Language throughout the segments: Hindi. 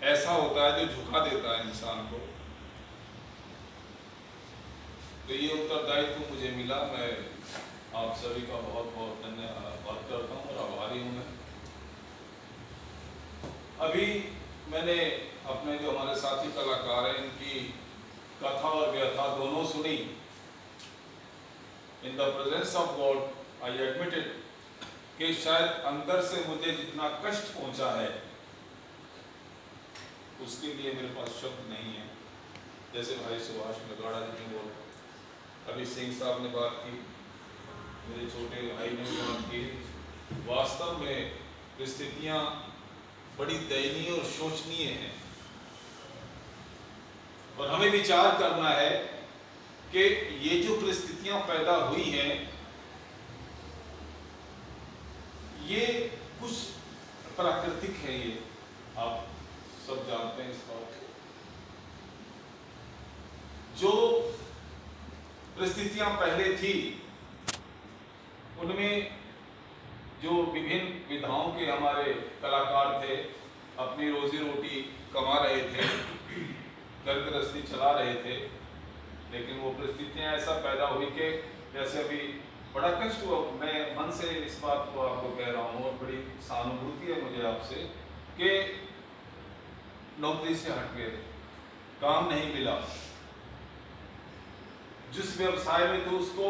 ऐसा होता है जो झुका देता है इंसान को। तो ये उत्तरदायित्व मुझे मिला। मैं आप सभी का बहुत बहुत धन्यवाद करता हूँ और आभारी हूँ मैं। अभी मैंने अपने जो हमारे साथी कलाकार हैं इनकी कथा और व्यथा दोनों सुनी। In the presence of God I admitted कि शायद अंदर से मुझे जितना कष्ट पहुंचा है उसके लिए मेरे पास शब्द नहीं है। जैसे भाई सुभाष लगाड़ा जी ने बोला, अभी सिंह साहब ने बात की, मेरे छोटे भाई ने बात की। वास्तव में परिस्थितियां बड़ी दयनीय और शोचनीय हैं और हमें विचार करना है कि ये जो परिस्थितियां पैदा हुई हैं ये कुछ प्राकृतिक है। ये आप सब जानते हैं इस बात को। जो परिस्थितियां पहले थी उनमें जो विभिन्न विधाओं के हमारे कलाकार थे, अपनी रोजी रोटी कमा रहे थे, घर गृहस्थी चला रहे थे, लेकिन वो परिस्थितियां ऐसा पैदा हुई कि जैसे अभी बड़ा कष्ट हुआ। मैं मन से इस बात को आपको कह रहा हूँ और बड़ी सहानुभूति है मुझे आपसे कि नौकरी से हट गए, काम नहीं मिला, जिस व्यवसाय में तो उसको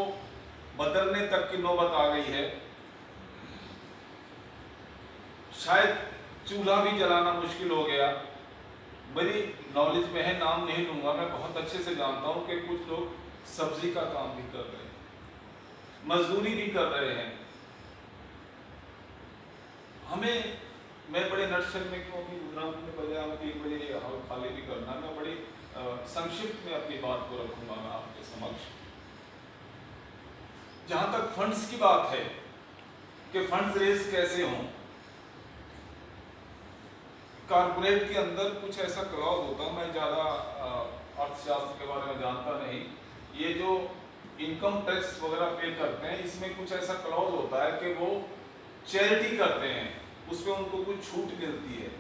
बदलने तक की नौबत आ गई है। शायद चूल्हा भी जलाना मुश्किल हो गया। मेरी नॉलेज में है, नाम नहीं लूंगा, मैं बहुत अच्छे से जानता हूं कि कुछ लोग सब्जी का काम भी कर रहे हैं, मजदूरी भी कर रहे हैं। हमें, मैं बड़े नटशल में, क्योंकि गुजरात में बजाय मैं 3 बजे खाली भी करना, मैं बड़ी संक्षिप्त में अपनी बात को रखूंगा मैं आपके समक्ष। जहां तक फंड्स की बात है कि फंड्स रेज कैसे हों, कारपोरेट के अंदर कुछ ऐसा क्लॉज होता, मैं ज़्यादा अर्थशास्त्र के बारे में जानता नहीं, ये जो इनकम टैक्स वगैरह पे करते हैं इसमें कुछ ऐसा क्लॉज होता है कि वो चैरिटी करते हैं, उसमें उनको कुछ छूट मिलती है।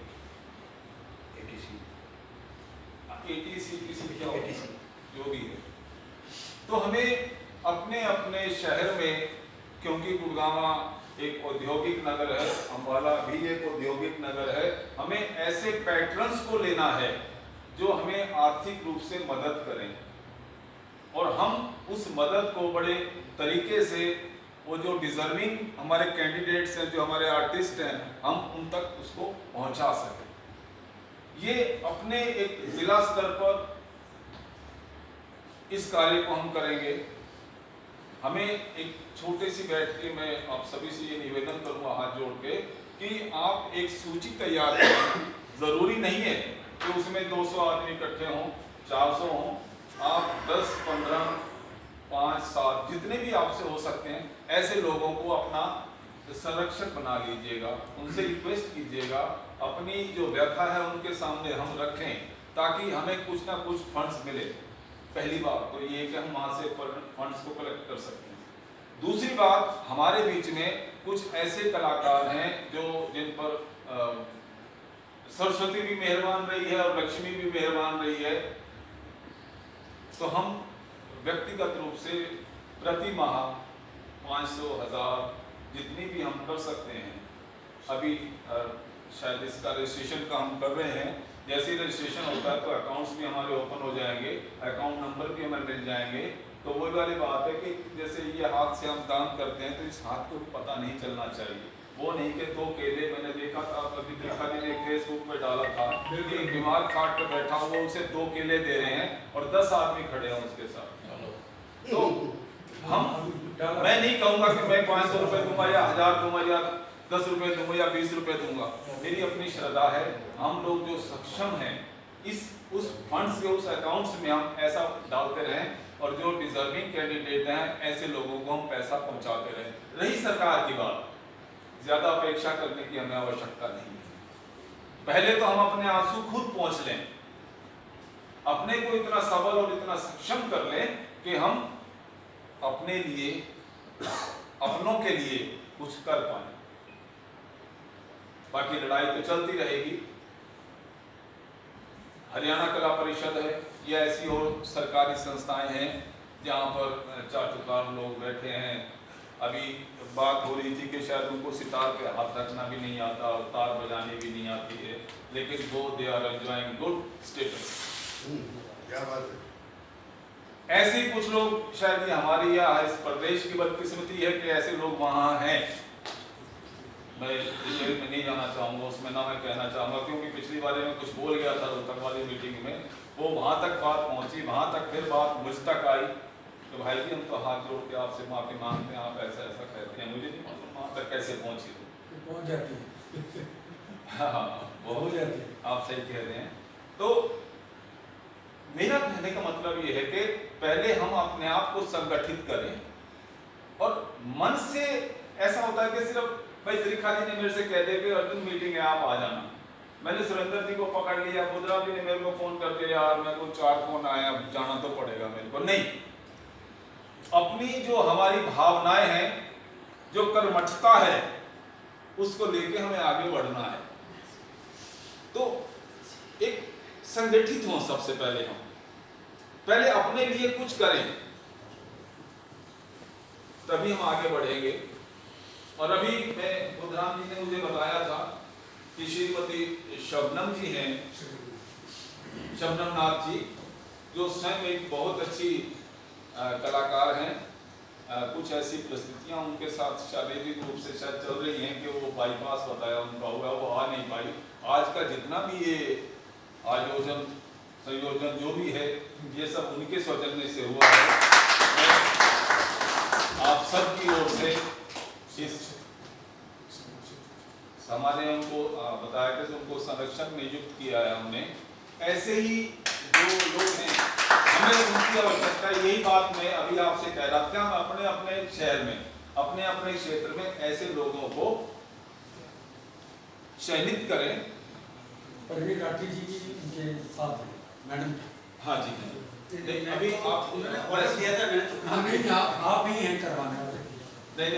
एटीसी क्या होता है, जो भी है। तो हमें अपने अपने शहर में, क्योंकि गुड़गांवा एक औद्योगिक नगर है, अम्बाला भी एक औद्योगिक नगर है, हमें ऐसे पैटर्न्स को लेना है जो हमें आर्थिक रूप से मदद करें और हम उस मदद को बड़े तरीके से, वो जो डिजर्विंग हमारे कैंडिडेट्स हैं, जो हमारे आर्टिस्ट हैं, हम उन तक उसको पहुंचा सकें। ये अपने एक जिला स्तर पर इस कार्य को हम करेंगे। हमें एक छोटी सी बैठ के मैं आप सभी से ये निवेदन करूंगा हाथ जोड़ के कि आप एक सूची तैयार करें। जरूरी नहीं है कि उसमें 200 आदमी इकट्ठे हों, 400 हों, आप 10, 15, 5, 7 जितने भी आपसे हो सकते हैं ऐसे लोगों को अपना संरक्षक बना लीजिएगा, उनसे रिक्वेस्ट कीजिएगा, अपनी जो व्यथा है उनके सामने हम रखें ताकि हमें कुछ ना कुछ फंड्स मिले। पहली बात तो ये कि हम वहाँ से फंड्स को कलेक्ट कर सकते हैं। दूसरी बात, हमारे बीच में कुछ ऐसे कलाकार हैं जो जिन पर सरस्वती भी मेहरबान रही है और लक्ष्मी भी मेहरबान रही है, तो हम व्यक्तिगत रूप से प्रति माह 500, 1000 जितनी भी हम कर सकते हैं। अभी शायद इसका रजिस्ट्रेशन का हम कर रहे हैं। जैसे ही रजिस्ट्रेशन होता है तो अकाउंट्स भी हमारे ओपन हो जाएंगे, अकाउंट नंबर भी हमें मिल जाएंगे। तो वही वाली बात है कि जैसे ये हाथ से हम दान करते हैं तो इस हाथ को पता नहीं चलना चाहिए। वो नहीं कि 2 केले, मैंने देखा था अभी देखा ने फेसबुक पे डाला था कि एक बीमार खाट पे बैठा हुआ उसे 2 केले दे रहे हैं और 10 आदमी खड़े हैं उसके साथ। तो मैं नहीं कहूँगा कि मैं 500 रुपये दूंगा या 1000 दूंगा या 10 रुपये दूंगा या 20 रुपये दूंगा। मेरी अपनी श्रद्धा है, हम लोग जो सक्षम हैं उस फंड्स के उस अकाउंट्स में हम ऐसा डालते रहें और जो डिजर्विंग कैंडिडेट हैं ऐसे लोगों को हम पैसा पहुंचाते रहें। रही सरकार की बात, ज्यादा अपेक्षा करने की हमें आवश्यकता नहीं है। पहले तो हम अपने आंसू खुद पहुंच लें, अपने को इतना सबल और इतना सक्षम कर लें कि हम अपने लिए, अपनों के लिए कुछ कर पाए। बाकी लड़ाई तो चलती रहेगी। हरियाणा कला परिषद है या ऐसी और सरकारी संस्थाएं हैं जहाँ पर चाटुकार लोग बैठे हैं। अभी बात हो रही थी कि शायद उनको सितार पे हाथ रखना भी नहीं आता और तार बजानी भी नहीं आती है, लेकिन वो they are enjoying good status. क्या बात है। ऐसे ही कुछ लोग, शायद ये हमारी या इस प्रदेश की बदकिस्मती है कि ऐसे लोग वहाँ हैं। मैं डिटेल में नहीं जाना चाहूँगा, उसमें ना मैं कहना चाहूँगा, क्योंकि पिछली बार में कुछ बोल गया था रोहतक वाली मीटिंग में, वो वहाँ तक बात पहुँची, वहाँ तक फिर बात मुझ तक आई तो भाई जी हम तो हाथ जोड़ के आपसे माफ़ी मांगते हैं, आप ऐसा ऐसा कहते हैं, मुझे नहीं मालूम वहाँ तक कैसे पहुँची, पहुँच जाती है। हाँ वो हो जाती है। आप सही कह रहे हैं। तो मेरा कहने का मतलब ये है कि पहले हम अपने आप को संगठित करें, और मन से ऐसा होता है कि सिर्फ भाई त्रिखा जी ने मेरे से कह दे कि अर्जुन मीटिंग है आप आ जाना, मैंने सुरेंद्र जी को पकड़ लिया, बुधराम जी ने मेरे को फोन कर दिया यार मेरे को 4 फोन आया जाना तो पड़ेगा मेरे को, नहीं। अपनी जो हमारी भावनाएं हैं, जो कर्मठता है, उसको लेके हमें आगे बढ़ना है। तो एक संगठित हो, सबसे पहले हम पहले अपने लिए कुछ करें, तभी हम आगे बढ़ेंगे। और अभी मैं बुधराम जी ने मुझे बताया था कि श्रीमती शबनम जी हैं, शबनम नाथ जी, जो स्वयं एक बहुत अच्छी कलाकार हैं। कुछ ऐसी परिस्थितियां उनके साथ शारीरिक रूप से शायद चल रही हैं कि वो बाईपास बताया उनका हुआ, वो आ नहीं पाई। आज का जितना भी ये आयोजन संयोजन जो भी है, ये सब उनके सौजन्य से हुआ है। आप सबकी ओर से इस हमारे उनको बताया कि उनको संरक्षक नियुक्त किया है हमने। ऐसे ही जो लोग हैं, हमें उनकी आवश्यकता है। यही बात मैं अभी आपसे कह रहा था, हम अपने अपने शहर में, अपने अपने क्षेत्र में ऐसे लोगों को चयनित करें। परवीन राठी जी की उनके साथ मैडम। हाँ जी, नहीं अभी आप नहीं, आप ही हैं करवाने वाले। नहीं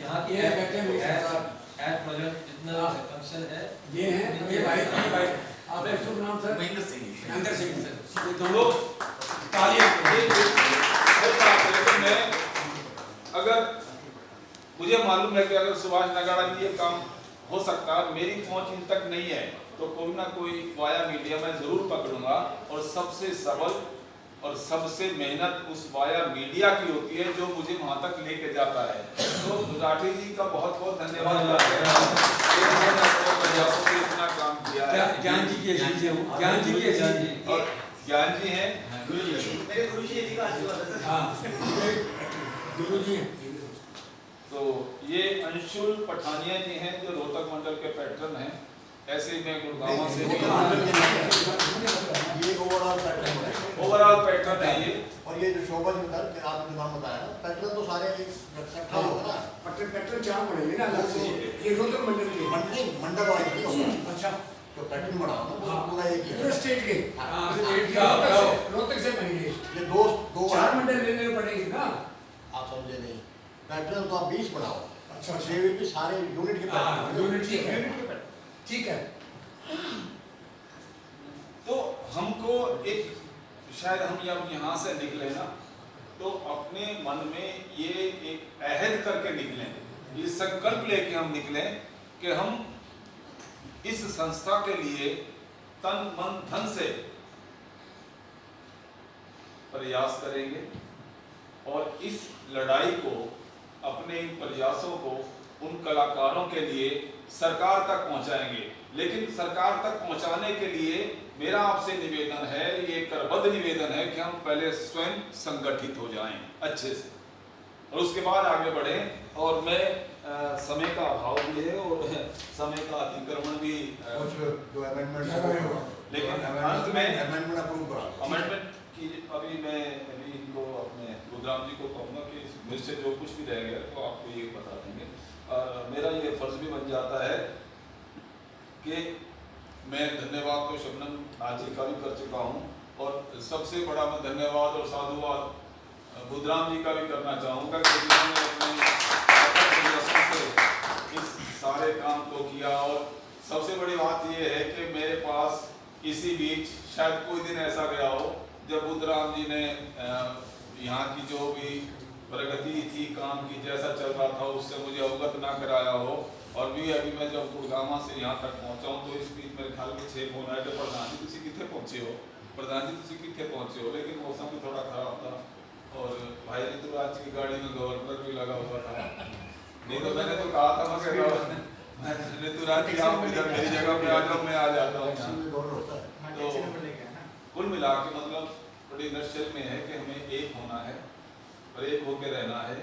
यहाँ ये बैठे हुए जितना फंक्शन है ये हैं, ये भाई आपका शुभ नाम सर? महेंद्र सिंह। महेंद्र सिंह सर। ये दोनों तालियां। मैं अगर मुझे मालूम है कि अगर सुभाष नगाड़ा जी ये काम हो सकता है, मेरी पहुंच इन तक नहीं है, तो कोई ना कोई वाया मीडिया में जरूर पकड़ूंगा। और सबसे सबल और सबसे मेहनत उस वाया मीडिया की होती है जो मुझे वहां तक लेके जाता है। तो राठी जी का बहुत बहुत धन्यवाद इतना काम किया है। ज्ञान जी की ज्ञान जी की और ज्ञान जी हैं, मेरे गुरु जी का आशीर्वाद है। हाँ गुरु जी हैं। तो ये अंशुल पठानिया जी हैं जो रोहतक मंडल के पैटर्न हैं। ऐसे ही मैं गुड़गांव से भी ये ओवरऑल पैटर्न है। ओवरऑल पैटर्न है ये। और ये जो शोभा जी बता कि आपने नाम बताया ना, पैटर्न तो सारे इकट्ठा होगा ना। पैटर्न चार पड़ेंगे ना अलग से। ये रोहतक मंडल के मंडल वाइज नहीं होगा। अच्छा, तो पैटर्न बनाओ ना, तो पूरा एक ही है। पूरे स्टेट के। हाँ, रोहतक से बनेंगे। ये दो चार मंडल लेने पड़ेंगे ना। आप समझे नहीं। पैटर्न तो आप 20 बनाओ। अच्छा, सेविंग के सारे यूनिट के पैटर्न। यूनिट के पैटर्न। ठीक है। तो हमको एक, शायद हम जब यहाँ से निकले ना, तो अपने मन में ये एक अहद करके निकलें, ये संकल्प लेके हम निकलें कि हम इस संस्था के लिए तन मन धन से प्रयास करेंगे और इस लड़ाई को, अपने इन प्रयासों को उन कलाकारों के लिए सरकार तक पहुंचाएंगे। लेकिन सरकार तक पहुंचाने के लिए मेरा आपसे निवेदन है, ये करबद्ध निवेदन है कि हम पहले स्वयं संगठित हो जाएं अच्छे से, और उसके बाद आगे बढ़ें। और मैं समय का अभाव भी है और समय का अतिक्रमण भी, जो अमेंडमेंट लेकिन अंत में अमेंडमेंट अप्रूव करा। अमेंडमेंट की अभी मैं इनको अपने बुधराम जी को कहूँगा कि मुझसे जो कुछ भी रह गया तो आपको ये बता देंगे। मेरा ये फर्ज भी बन जाता है कि मैं धन्यवाद तो शबनम नाथ जी का भी कर चुका हूँ, और सबसे बड़ा मैं धन्यवाद और साधुवाद बुधराम जी का भी करना चाहूँगा कि जिन्होंने अपने से इस सारे काम को किया। और सबसे बड़ी बात ये है कि मेरे पास इसी बीच शायद कोई दिन ऐसा गया हो जब बुद्धराम जी ने यहाँ की जो भी प्रगति थी, काम की जैसा चल रहा था उससे मुझे अवगत ना कराया हो। और भी अभी मैं जब गुड़गामा से यहाँ तक पहुँचा हूँ तो इस बीच मेरे ख्याल में 6 फोन आए थे, प्रधान जी तुम कितने पहुँचे हो, प्रधान जी तुम कितने पहुँचे हो। लेकिन मौसम भी थोड़ा खराब था और भाई ऋतुराज की गाड़ी में गवर्नर भी लगा हुआ था। नहीं तो मैंने तो कहा था मगर ऋतुराज जी आप इधर मेरी जगह पे आ जाओ, मैं आ जाता हूँ। तो कुल मिला के मतलब बड़ी नशल में है कि हमें एक होना है और एक होके रहना है।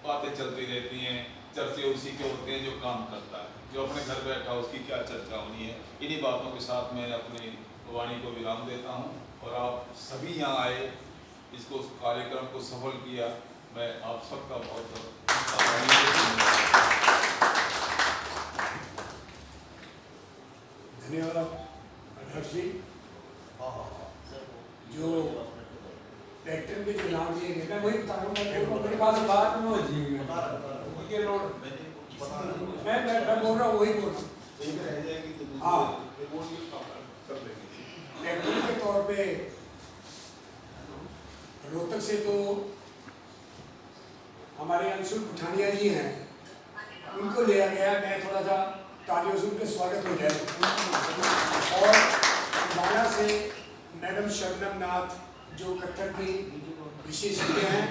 बातें चलती रहती हैं, चर्चे उसी के होते हैं जो काम करता है, जो अपने घर बैठा उसकी क्या चर्चा होनी है। इन्हीं बातों के साथ मैं अपनी वाणी को विराम देता हूँ और आप सभी यहाँ आए, इसको कार्यक्रम को सफल किया, मैं आप सबका बहुत बहुत धन्यवाद अध्यक्ष जी। जो ट्रैक्टर के जो नाम दिए गए, मैं वही बता रहा हूँ, मेरे पास बात में ये लोड मैं बोल रहा हूँ, वही बोल रहा हूँ। हाँ, ट्रैक्टर के तौर पे रोहतक से तो हमारे अंशुल पठानिया जी हैं, उनको लिया गया। मैं थोड़ा सा तालियों से उनके स्वागत हो जाए। और अंबाला से मैडम शबनम नाथ जो कथक की विशेषज्ञ हैं,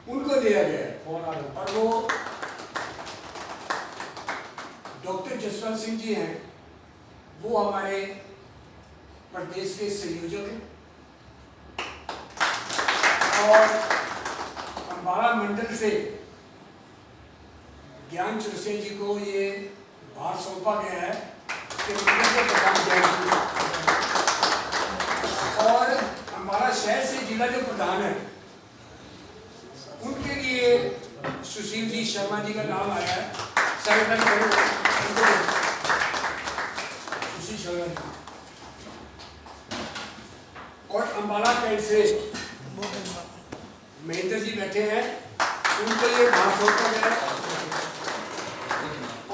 उनको लिया गया। और वो डॉक्टर जसवंत सिंह जी हैं, वो हमारे प्रदेश के संयोजक हैं। और अंबाला मंडल से ज्ञान चुरसे जी को ये भार सौंपा गया है कि मंडल के प्रधान ज्ञान। और अंबाला शहर से जिला जो प्रधान है उनके लिए सुशील जी शर्मा जी का नाम आया है। संगठन सुशील शर्मा जी। और अंबाला कैंट से महेंद्र जी बैठे हैं, उनको ये भार सौंपा गया है।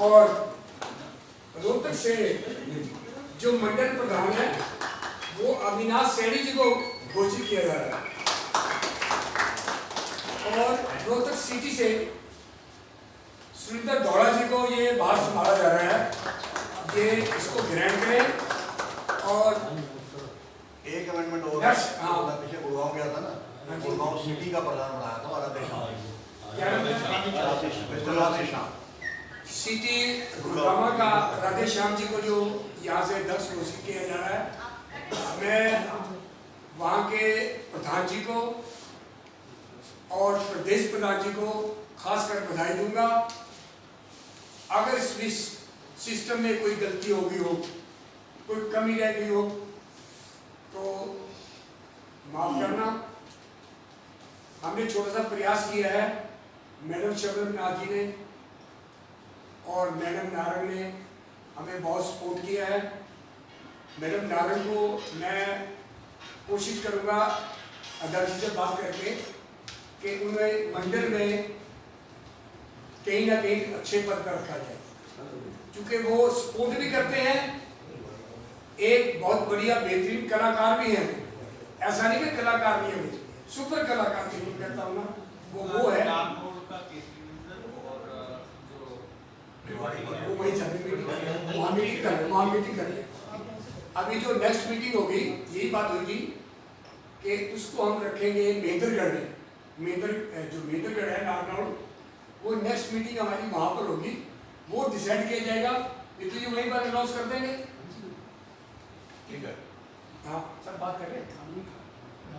और रोहतक से जो मंडल प्रधान है वो अविनाश सैनी जी को घोषित किया जा रहा है। और रोहतक सिटी से सुनीता दौड़ा जी को ये भार संभाला जा रहा है। ये इसको ग्रैंड करें। और एक अमेंडमेंट और पीछे गुड़गांव गया था ना, गुड़गांव सिटी का प्रधान बनाया था राधे श्याम। सिटी गुड़गांव का राधे श्याम जी को जो यहाँ से अध्यक्ष घोषित किया जा रहा है, मैं वहाँ के प्रधान जी को और प्रदेश प्रधान जी को खासकर बधाई दूंगा। अगर इस सिस्टम में कोई गलती हो गई हो, कोई कमी रह गई हो तो माफ करना। हमने छोटा सा प्रयास किया है, मैडम शबनम नाथ जी ने और मैडम नारंग ने हमें बहुत सपोर्ट किया है। मैडम नारंग को मैं कोशिश करूँगा अध्यक्ष से बात करके कि उन्हें मंडल में कहीं ना कहीं अच्छे पद पर रखा जाए, क्योंकि वो सपोर्ट भी करते हैं, एक बहुत बढ़िया बेहतरीन कलाकार भी हैं। ऐसा नहीं कि कलाकार नहीं है, सुपर कलाकार की मैं कहता हूँ ना, वो है। वो वही वहाँ मीटिंग कर रहे। अभी जो नेक्स्ट मीटिंग होगी यही बात होगी कि उसको हम रखेंगे मेहंदरगढ़ में। मेहंदरगढ़ है नारनौल, वो नेक्स्ट मीटिंग हमारी वहाँ पर होगी, वो डिसाइड किया जाएगा। तो ये वही बात अनाउंस कर देंगे। ठीक है। हाँ, सब बात कर रहे हैं।